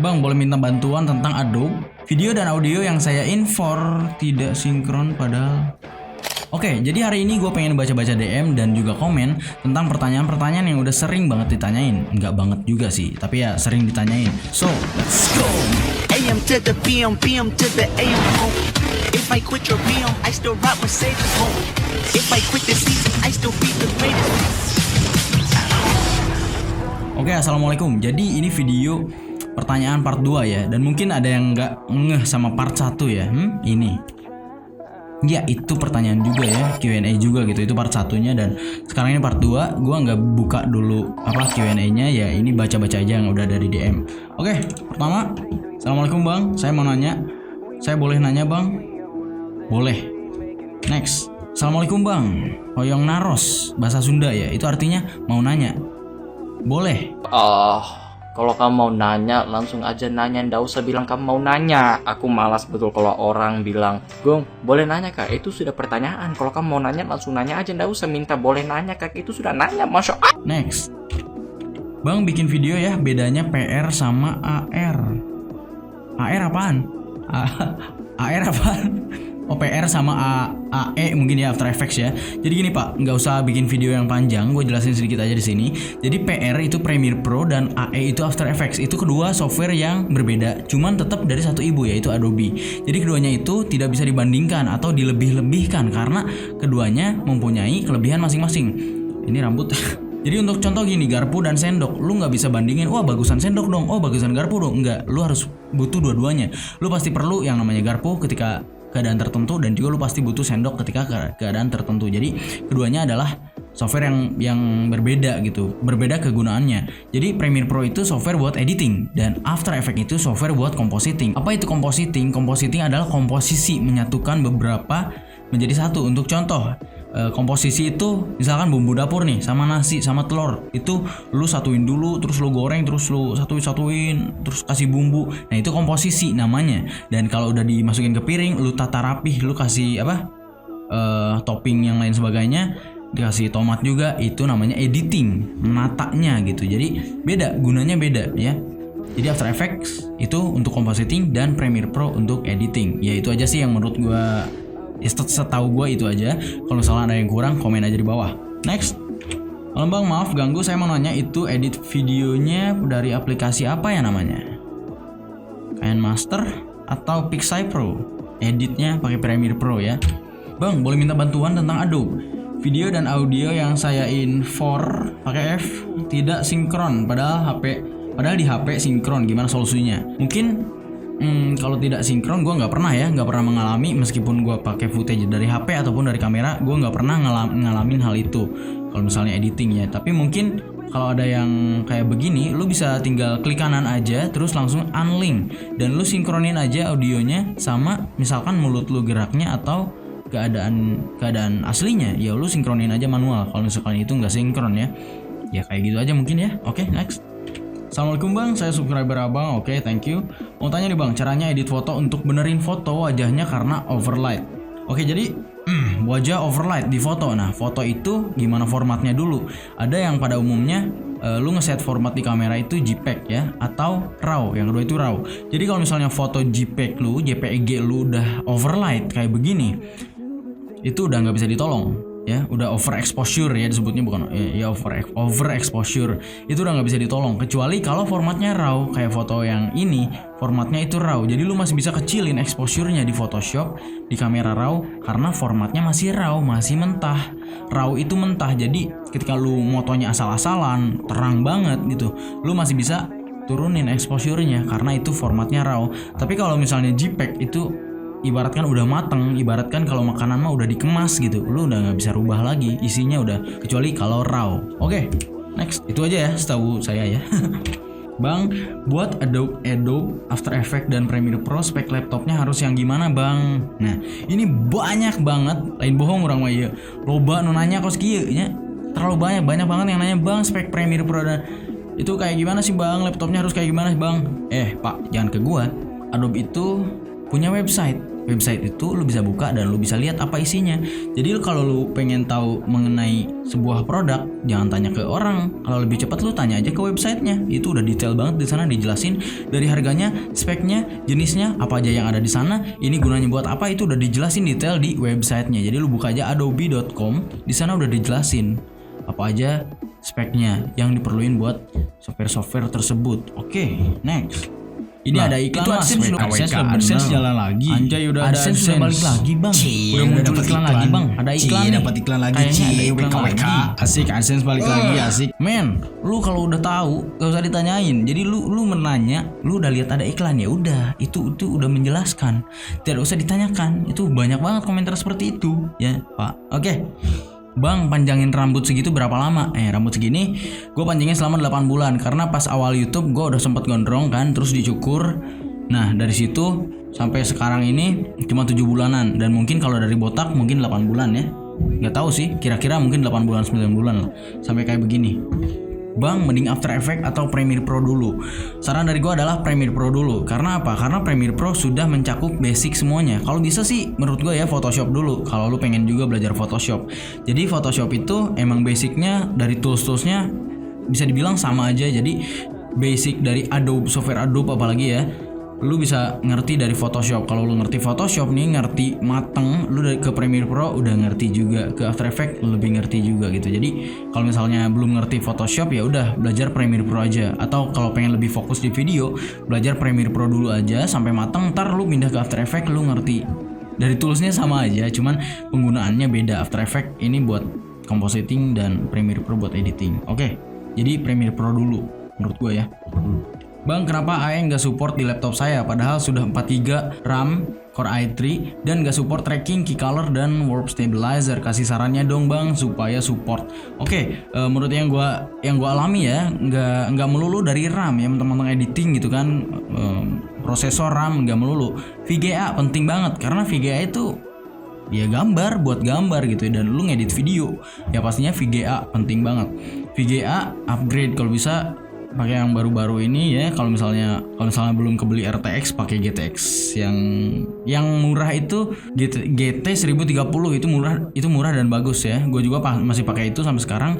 Bang, boleh minta bantuan tentang Adobe video dan audio yang saya infor tidak sinkron padahal. Oke, jadi hari ini gue pengen baca-baca DM dan juga komen tentang pertanyaan-pertanyaan yang udah sering banget ditanyain. Enggak banget juga sih, tapi ya sering ditanyain. So, let's go! AM to the PM, PM to the AM. If I quit your PM, I still rock Mercedes. If I quit the season, I still be the greatest. Oke, assalamualaikum. Jadi ini video pertanyaan part 2 ya. Dan mungkin ada yang nggak ngeh sama part 1 ya. Ini ya itu pertanyaan juga ya, Q&A juga gitu. Itu part 1-nya dan sekarang ini part 2. Gua nggak buka dulu apa Q&A-nya ya. Ini baca-baca aja yang udah dari DM. Oke, pertama, assalamualaikum bang. Saya mau nanya. Saya boleh nanya bang? Boleh. Next. Assalamualaikum bang. Hoyong naros, bahasa Sunda ya. Itu artinya mau nanya. Boleh. Kalau kamu mau nanya, langsung aja nanya. Nggak usah bilang kamu mau nanya. Aku malas betul kalau orang bilang, Gong, boleh nanya kak? Itu sudah pertanyaan. Kalau kamu mau nanya, langsung nanya aja. Nggak usah minta boleh nanya kak. Itu sudah nanya, masya Allah. Next. Bang bikin video ya, bedanya PR sama AR. AR apaan? AR apaan? Oh, PR sama AE mungkin ya, After Effects ya. Jadi gini pak, nggak usah bikin video yang panjang, gue jelasin sedikit aja di sini. Jadi PR itu Premiere Pro dan AE itu After Effects. Itu kedua software yang berbeda, cuman tetap dari satu ibu yaitu Adobe. Jadi keduanya itu tidak bisa dibandingkan atau dilebih-lebihkan karena keduanya mempunyai kelebihan masing-masing. Ini rambut. Jadi untuk contoh gini, garpu dan sendok, lu nggak bisa bandingin, wah bagusan sendok dong, oh bagusan garpu dong, enggak. Lu harus butuh dua-duanya. Lu pasti perlu yang namanya garpu ketika keadaan tertentu dan juga lu pasti butuh sendok ketika keadaan tertentu. Jadi keduanya adalah software yang berbeda gitu, berbeda kegunaannya. Jadi Premiere Pro itu software buat editing dan After Effects itu software buat compositing. Apa itu compositing? Compositing adalah komposisi, menyatukan beberapa menjadi satu. Untuk contoh, komposisi itu misalkan bumbu dapur nih sama nasi sama telur, itu lu satuin dulu, terus lu goreng, terus lu satuin, terus kasih bumbu. Nah itu komposisi namanya. Dan kalau udah dimasukin ke piring, lu tata rapih, lu kasih topping yang lain sebagainya, dikasih tomat juga, itu namanya editing, menatanya gitu. Jadi beda, gunanya beda ya. Jadi After Effects itu untuk compositing dan Premiere Pro untuk editing. Ya itu aja sih yang menurut gua, ya setahu gue itu aja. Kalau misalnya ada yang kurang, komen aja di bawah. Next. Malam bang, maaf ganggu, saya mau nanya itu edit videonya dari aplikasi apa ya namanya? KineMaster atau Pixie Pro? Editnya pakai Premiere Pro ya. Bang, boleh minta bantuan tentang Adobe video dan audio yang saya infor pakai F tidak sinkron padahal di HP sinkron. Gimana solusinya? Mungkin kalau tidak sinkron, gue nggak pernah mengalami, meskipun gue pakai footage dari HP ataupun dari kamera, gue nggak pernah ngalamin hal itu kalau misalnya editing ya. Tapi mungkin kalau ada yang kayak begini, lu bisa tinggal klik kanan aja terus langsung unlink dan lu sinkronin aja audionya sama misalkan mulut lu geraknya atau keadaan aslinya ya, lu sinkronin aja manual. Kalau misalkan itu nggak sinkron ya kayak gitu aja mungkin ya. Oke, next. Assalamualaikum bang, saya subscriber abang. Oke, thank you. Mau tanya nih bang, caranya edit foto untuk benerin foto wajahnya karena overlight. Oke, jadi wajah overlight di foto. Nah, foto itu gimana formatnya dulu? Ada yang pada umumnya lu ngeset format di kamera itu JPEG ya, atau RAW. Yang kedua itu RAW. Jadi kalau misalnya foto JPEG lu, JPEG lu udah overlight kayak begini, itu udah nggak bisa ditolong. Ya, udah overexposure ya disebutnya, bukan ya overexposure. Itu udah nggak bisa ditolong kecuali kalau formatnya RAW. Kayak foto yang ini formatnya itu RAW. Jadi lu masih bisa kecilin exposure-nya di Photoshop di kamera RAW karena formatnya masih RAW, masih mentah. RAW itu mentah. Jadi ketika lu motonya asal-asalan, terang banget gitu, lu masih bisa turunin exposure-nya karena itu formatnya RAW. Tapi kalau misalnya JPEG itu ibaratkan udah mateng, ibaratkan kalau makanan mah udah dikemas gitu, lu udah nggak bisa rubah lagi isinya udah, kecuali kalau RAW. Oke, next. Itu aja ya setahu saya ya. Bang, buat Adobe After Effects dan Premiere Pro spek laptopnya harus yang gimana bang? Nah ini banyak banget, lain bohong orang mah ya, loba nanya kos kieu nya, terlalu banyak banget yang nanya bang spek Premiere Pro dan itu kayak gimana sih bang, laptopnya harus kayak gimana sih bang? Pak, jangan ke gua. Adobe itu punya website website itu lu bisa buka dan lu bisa lihat apa isinya. Jadi kalau lu pengen tahu mengenai sebuah produk, jangan tanya ke orang. Kalau lebih cepat lu tanya aja ke websitenya. Itu udah detail banget di sana, dijelasin dari harganya, speknya, jenisnya, apa aja yang ada di sana, ini gunanya buat apa, itu udah dijelasin detail di websitenya. Jadi lu buka aja adobe.com, di sana udah dijelasin apa aja speknya yang diperluin buat software tersebut. Oke, next. Ini Lah, ada iklan itu mas, AdSense jalan lagi. Anjay, udah ada AdSense sudah balik lagi, Bang. Udah muncul dapet iklan lagi bang. Ada iklan nih. Dapat iklan lagi. Kayaknya ada iklan WKWK. lagi. Asik, AdSense balik lagi, asik. Men, lu kalau udah tahu gak usah ditanyain. Jadi lu menanya, lu udah lihat ada iklan ya udah, itu udah menjelaskan. Tidak usah ditanyakan. Itu banyak banget komentar seperti itu, ya Pak. Oke. Bang, panjangin rambut segitu berapa lama? Rambut segini gue panjangin selama 8 bulan. Karena pas awal YouTube gue udah sempet gondrong kan, terus dicukur. Nah dari situ sampai sekarang ini cuma 7 bulanan. Dan mungkin kalau dari botak mungkin 8 bulan ya. Gak tahu sih, kira-kira mungkin 8 bulan 9 bulan lah. Sampai kayak begini. Bang, mending After Effects atau Premiere Pro dulu? Saran dari gue adalah Premiere Pro dulu. Karena apa? Karena Premiere Pro sudah mencakup basic semuanya. Kalau bisa sih menurut gue ya Photoshop dulu. Kalau lu pengen juga belajar Photoshop. Jadi Photoshop itu emang basicnya dari tools-toolsnya bisa dibilang sama aja. Jadi basic dari Adobe, software Adobe apalagi ya, lu bisa ngerti dari Photoshop. Kalau lu ngerti Photoshop nih, ngerti mateng, lu ke Premiere Pro udah ngerti juga. Ke After Effects lebih ngerti juga gitu. Jadi kalau misalnya belum ngerti Photoshop ya udah belajar Premiere Pro aja. Atau kalau pengen lebih fokus di video, belajar Premiere Pro dulu aja sampai mateng. Ntar lu pindah ke After Effects, lu ngerti. Dari toolsnya sama aja, cuman penggunaannya beda. After Effects ini buat compositing dan Premiere Pro buat editing. Oke, jadi Premiere Pro dulu menurut gue ya. Bang, kenapa AE nggak support di laptop saya? Padahal sudah 4 GB RAM Core i3 dan nggak support tracking, key color, dan warp stabilizer. Kasih sarannya dong bang supaya support. Oke, menurut yang gua alami ya, nggak melulu dari RAM ya teman-teman editing gitu kan. Prosesor RAM nggak melulu. VGA penting banget karena VGA itu ya gambar, buat gambar gitu ya, dan lu ngedit video ya pastinya VGA penting banget. VGA upgrade kalau bisa pakai yang baru-baru ini ya. Kalau misalnya belum kebeli RTX, pakai GTX yang murah itu GT 1030 itu murah dan bagus ya. Gue juga masih pakai itu sampai sekarang.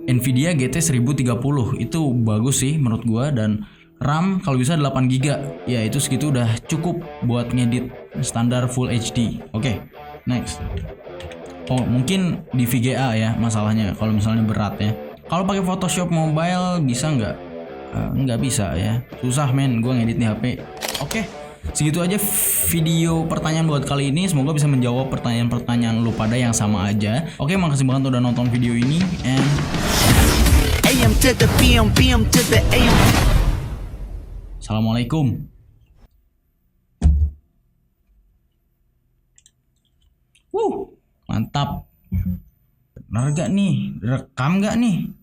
Nvidia GT 1030 itu bagus sih menurut gue. Dan RAM kalau bisa 8 GB ya, itu segitu udah cukup buat ngedit standar Full HD. Oke, next. Oh, mungkin di VGA ya masalahnya kalau misalnya berat ya. Kalau pakai Photoshop mobile bisa nggak? Nggak bisa ya, susah men, gue ngedit di HP. Oke, segitu aja video pertanyaan buat kali ini. Semoga bisa menjawab pertanyaan-pertanyaan lu pada yang sama aja. Oke, makasih banget udah nonton video ini. And AM to the PM, PM to the AM. Assalamualaikum. Mantap. Bener gak nih? Rekam gak nih?